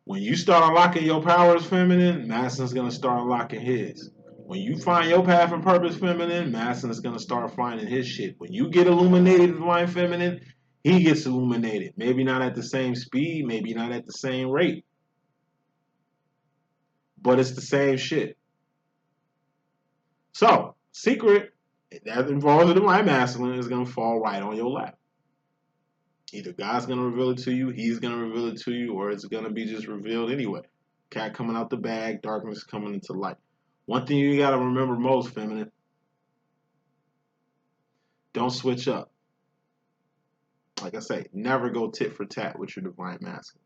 When you start unlocking your powers, feminine, masculine's gonna start unlocking his. When you find your path and purpose, feminine, masculine's gonna start finding his shit. When you get illuminated, divine feminine, he gets illuminated. Maybe not at the same speed, maybe not at the same rate, but it's the same shit. So, secret that involves the divine masculine is gonna fall right on your lap. Either God's gonna reveal it to you, he's gonna reveal it to you, or it's gonna be just revealed anyway. Cat coming out the bag, darkness coming into light. One thing you gotta remember most, feminine, don't switch up. Like I say, never go tit for tat with your divine masculine.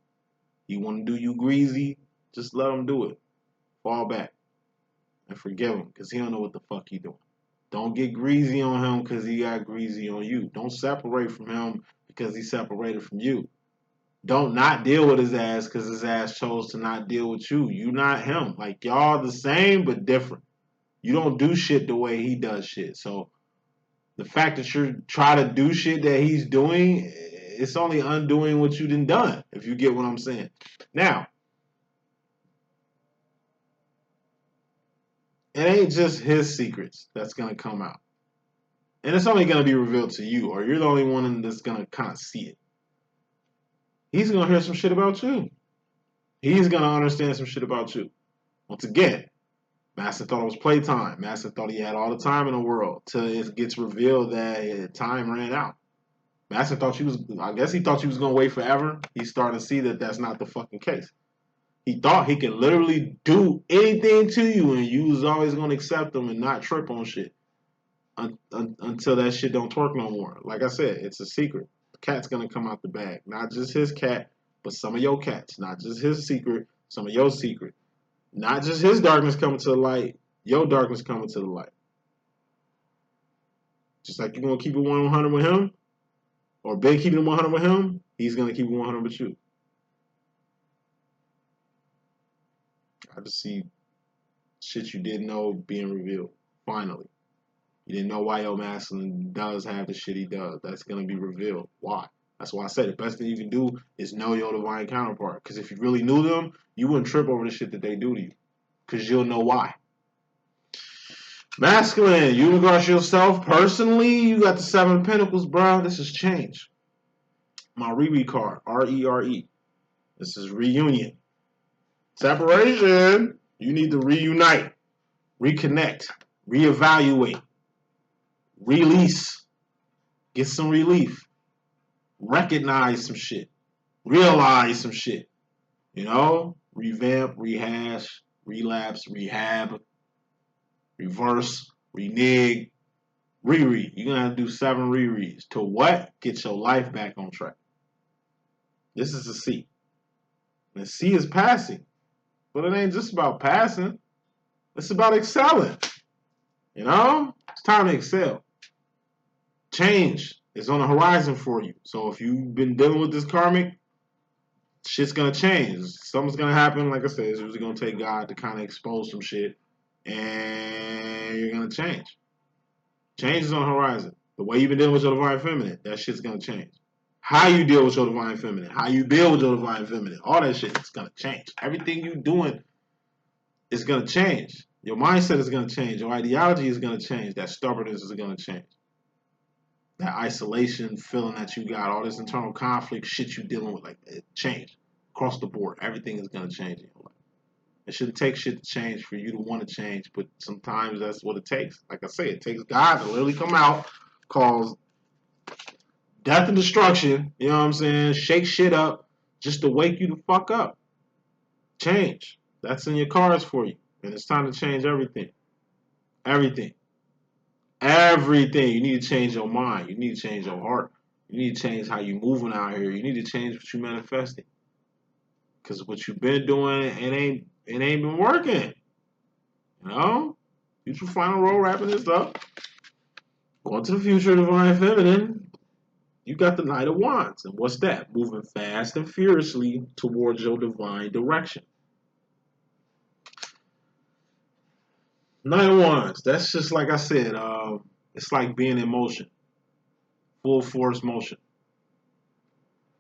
You wanna do you greasy, just let him do it. Fall back and forgive him, because he don't know what the fuck he doing. Don't get greasy on him because he got greasy on you. Don't separate from him because he separated from you. Don't not deal with his ass because his ass chose to not deal with you. You not him. Like, y'all the same but different. You don't do shit the way he does shit. So the fact that you're trying to do shit that he's doing, it's only undoing what you done, if you get what I'm saying. Now, it ain't just his secrets that's gonna come out. And it's only going to be revealed to you, or you're the only one that's going to kind of see it. He's going to hear some shit about you. He's going to understand some shit about you. Once again, Master thought it was playtime. Master thought he had all the time in the world till it gets revealed that time ran out. Master thought I guess he thought she was going to wait forever. He's starting to see that that's not the fucking case. He thought he could literally do anything to you and you was always going to accept him and not trip on shit until that shit don't twerk no more. Like I said, it's a secret. The cat's going to come out the bag. Not just his cat, but some of your cats. Not just his secret, some of your secret. Not just his darkness coming to the light, your darkness coming to the light. Just like you're going to keep it 100 with him, or been keeping it 100 with him, he's going to keep it 100 with you. I just see shit you didn't know being revealed. Finally. You didn't know why your masculine does have the shit he does. That's going to be revealed. Why? That's why I said the best thing you can do is know your divine counterpart. Because if you really knew them, you wouldn't trip over the shit that they do to you. Because you'll know why. Masculine, you regard yourself personally, you got the 7 of Pentacles, bro. This is change. My Rere card, R-E-R-E. This is reunion. Separation. You need to reunite, reconnect, reevaluate, release, get some relief, recognize some shit, realize some shit. You know, revamp, rehash, relapse, rehab, reverse, renege, reread. You're going to do 7 rereads. To what? Get your life back on track. This is a C. And C is passing. But it ain't just about passing. It's about excelling. You know? It's time to excel. Change is on the horizon for you. So if you've been dealing with this karmic, shit's going to change. Something's going to happen. Like I said, it's usually going to take God to kind of expose some shit. And you're going to change. Change is on the horizon. The way you've been dealing with your divine feminine, that shit's going to change. How you deal with your divine feminine, how you build with your divine feminine, all that shit is going to change. Everything you're doing is going to change. Your mindset is going to change. Your ideology is going to change. That stubbornness is going to change. That isolation feeling that you got, all this internal conflict, shit you dealing with, like, it changed. Across the board, everything is going to change in your life. It shouldn't take shit to change for you to want to change, but sometimes that's what it takes. Like I say, it takes God to literally come out, cause death and destruction, you know what I'm saying? Shake shit up just to wake you the fuck up. Change. That's in your cards for you. And it's time to change everything. Everything. Everything. You need to change your mind. You need to change your heart. You need to change how you moving out here. You need to change what you manifesting. Because what you've been doing, it ain't been working. You know? Future final roll wrapping this up. Going to the future, divine feminine. You got the Knight of Wands. And what's that? Moving fast and furiously towards your divine direction. Knight of Wands. That's just like I said. It's like being in motion. Full force motion.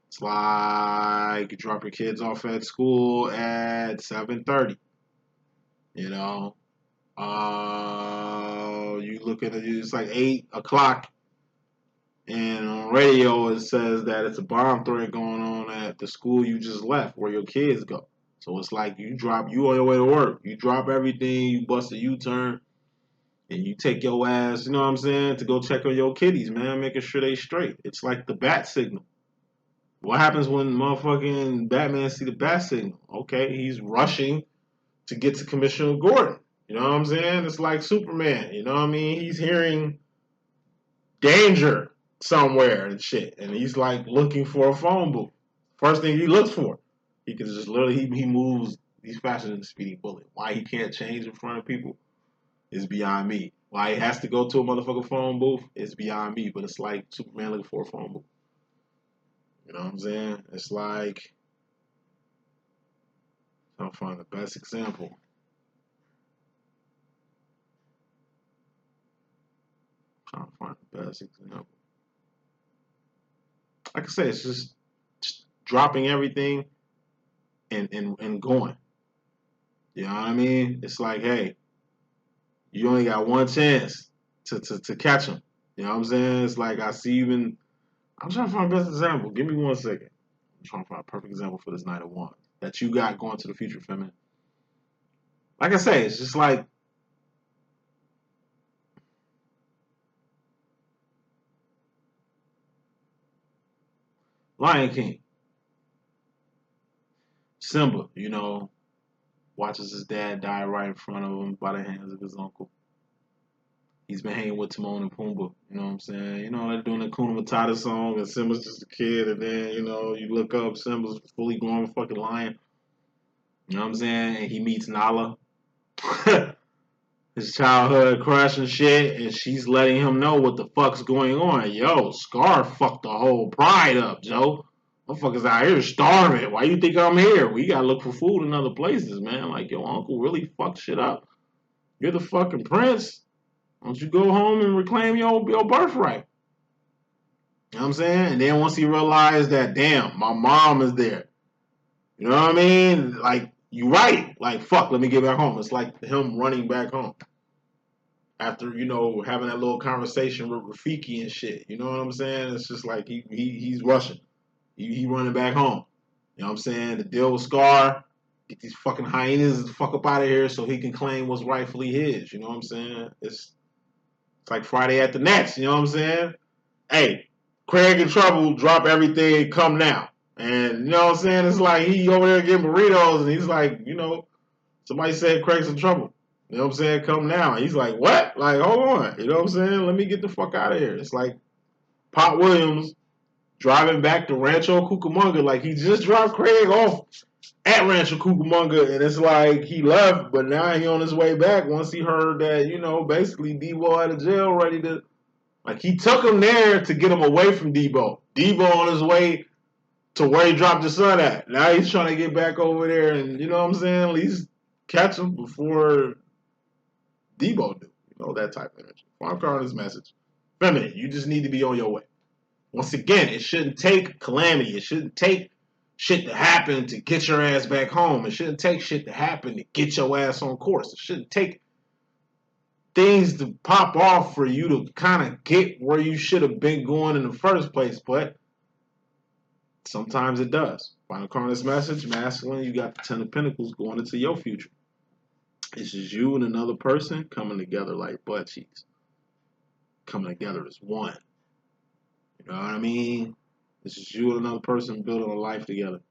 It's like you drop your kids off at school at 7:30. You know? You look at it, it's like 8 o'clock. And on radio, it says that it's a bomb threat going on at the school you just left, where your kids go. So it's like you on your way to work. You drop everything, you bust a U-turn, and you take your ass, you know what I'm saying, to go check on your kiddies, man, making sure they straight. It's like the bat signal. What happens when motherfucking Batman see the bat signal? Okay, he's rushing to get to Commissioner Gordon. You know what I'm saying? It's like Superman. You know what I mean? He's hearing danger somewhere and shit, and he's like looking for a phone booth. First thing he looks for, he can just literally he moves. He's faster than a speeding bullet. Why he can't change in front of people is beyond me. Why he has to go to a motherfucking phone booth is beyond me. But it's like Superman looking for a phone booth. You know what I'm saying? It's like, I'll find the best example. Trying to find the best example. Like I say, it's just dropping everything and going. You know what I mean? It's like, hey, you only got one chance to catch them. You know what I'm saying? It's like I see even. I'm trying to find the best example. Give me 1 second. I'm trying to find a perfect example for this Knight of Wands that you got going to the future, feminine. Like I say, it's just like Lion King. Simba, you know, watches his dad die right in front of him by the hands of his uncle. He's been hanging with Timon and Pumbaa, you know what I'm saying? You know, they're doing the Kuna Matata song, and Simba's just a kid, and then, you know, you look up, Simba's fully grown fucking lion. You know what I'm saying? And he meets Nala, his childhood crush and shit, and she's letting him know what the fuck's going on. Yo, Scar fucked the whole pride up, Joe. Motherfuckers out here starving. Why you think I'm here? We gotta look for food in other places, man. Like, your uncle really fucked shit up. You're the fucking prince. Why don't you go home and reclaim your birthright? You know what I'm saying? And then once he realized that, damn, my mom is there. You know what I mean? Like, you right. Like, fuck, let me get back home. It's like him running back home. After, you know, having that little conversation with Rafiki and shit. You know what I'm saying? It's just like he's rushing. He running back home. You know what I'm saying? The deal with Scar, get these fucking hyenas the fuck up out of here so he can claim what's rightfully his. You know what I'm saying? It's like Friday at the Nets. You know what I'm saying? Hey, Craig in trouble, drop everything, come now. And you know what I'm saying? It's like he over there getting burritos and he's like, you know, somebody said Craig's in trouble. You know what I'm saying? Come now. And he's like, what? Like, hold on. You know what I'm saying? Let me get the fuck out of here. It's like Pop Williams driving back to Rancho Cucamonga. Like, he just dropped Craig off at Rancho Cucamonga, and it's like he left, but now he on his way back once he heard that, you know, basically Debo out of jail ready to, like, he took him there to get him away from Debo. Debo on his way to where he dropped his son at. Now he's trying to get back over there and, you know what I'm saying, at least catch him before Debo do. You know, that type of energy. Farm Cardin's message. Feminine, you just need to be on your way. Once again, it shouldn't take calamity. It shouldn't take shit to happen to get your ass back home. It shouldn't take shit to happen to get your ass on course. It shouldn't take things to pop off for you to kind of get where you should have been going in the first place. But sometimes it does. Final Cardin's message, masculine, you got the Ten of Pentacles going into your future. This is you and another person coming together like butt cheeks. Coming together as one. You know what I mean? This is you and another person building a life together.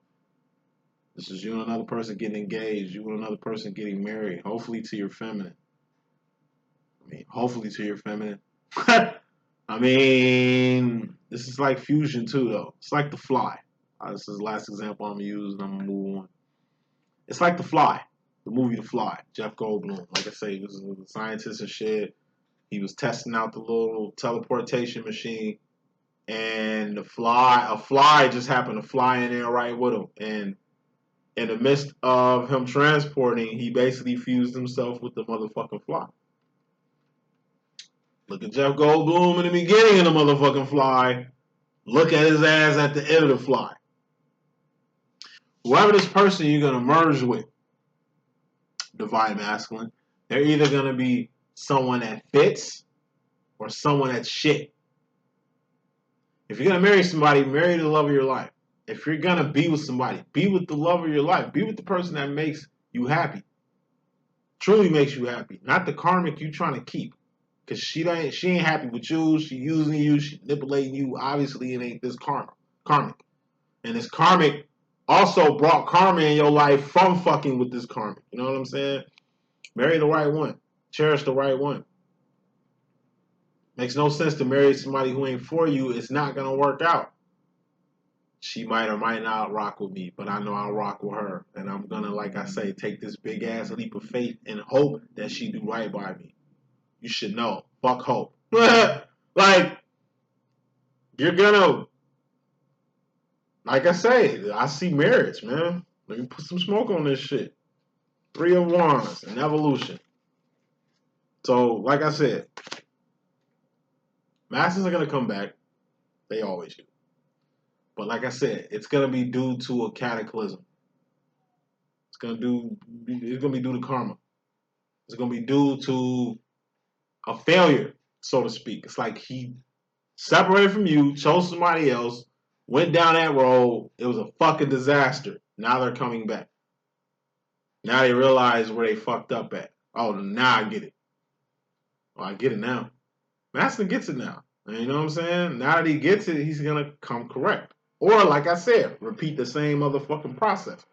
This is you and another person getting engaged. You and another person getting married. Hopefully to your feminine. Hopefully to your feminine. I mean, this is like fusion too, though. It's like The Fly. This is the last example I'm going to use, and I'm going to move on. It's like The Fly. The movie The Fly. Jeff Goldblum. Like I say, he was a scientist and shit. He was testing out the little teleportation machine. And a fly just happened to fly in there right with him. And in the midst of him transporting, he basically fused himself with the motherfucking fly. Look at Jeff Goldblum in the beginning of the motherfucking Fly. Look at his ass at the end of the Fly. Whoever this person you're going to merge with, divine masculine, they're either going to be someone that fits or someone that's shit. If you're going to marry somebody, marry the love of your life. If you're going to be with somebody, be with the love of your life. Be with the person that makes you happy. Truly makes you happy. Not the karmic you trying to keep. Because she ain't happy with you. She using you. She manipulating you. Obviously, it ain't this karmic. And this karmic also brought karma in your life from fucking with this karmic. You know what I'm saying? Marry the right one. Cherish the right one. Makes no sense to marry somebody who ain't for you. It's not going to work out. She might or might not rock with me, but I know I'll rock with her. And I'm going to, like I say, take this big ass leap of faith and hope that she do right by me. You should know. Fuck hope. Like, you're going to, like I say, I see marriage, man. Let me put some smoke on this shit. 3 of Wands and evolution. So, like I said, masters are going to come back. They always do. But like I said, it's going to be due to a cataclysm. It's going to be due to karma. It's going to be due to a failure. so to speak. It's like he separated from you, chose somebody else, went down that road. It was a fucking disaster. Now they're coming back. Now they realize where they fucked up at. Oh, now I get it. Oh, I get it now. Maston gets it now. You know what I'm saying? Now that he gets it, he's gonna come correct. Or, like I said, repeat the same motherfucking process.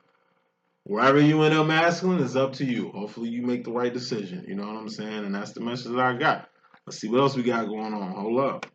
Wherever you end up masculine is up to you. Hopefully you make the right decision. You know what I'm saying? And that's the message that I got. Let's see what else we got going on. Hold up.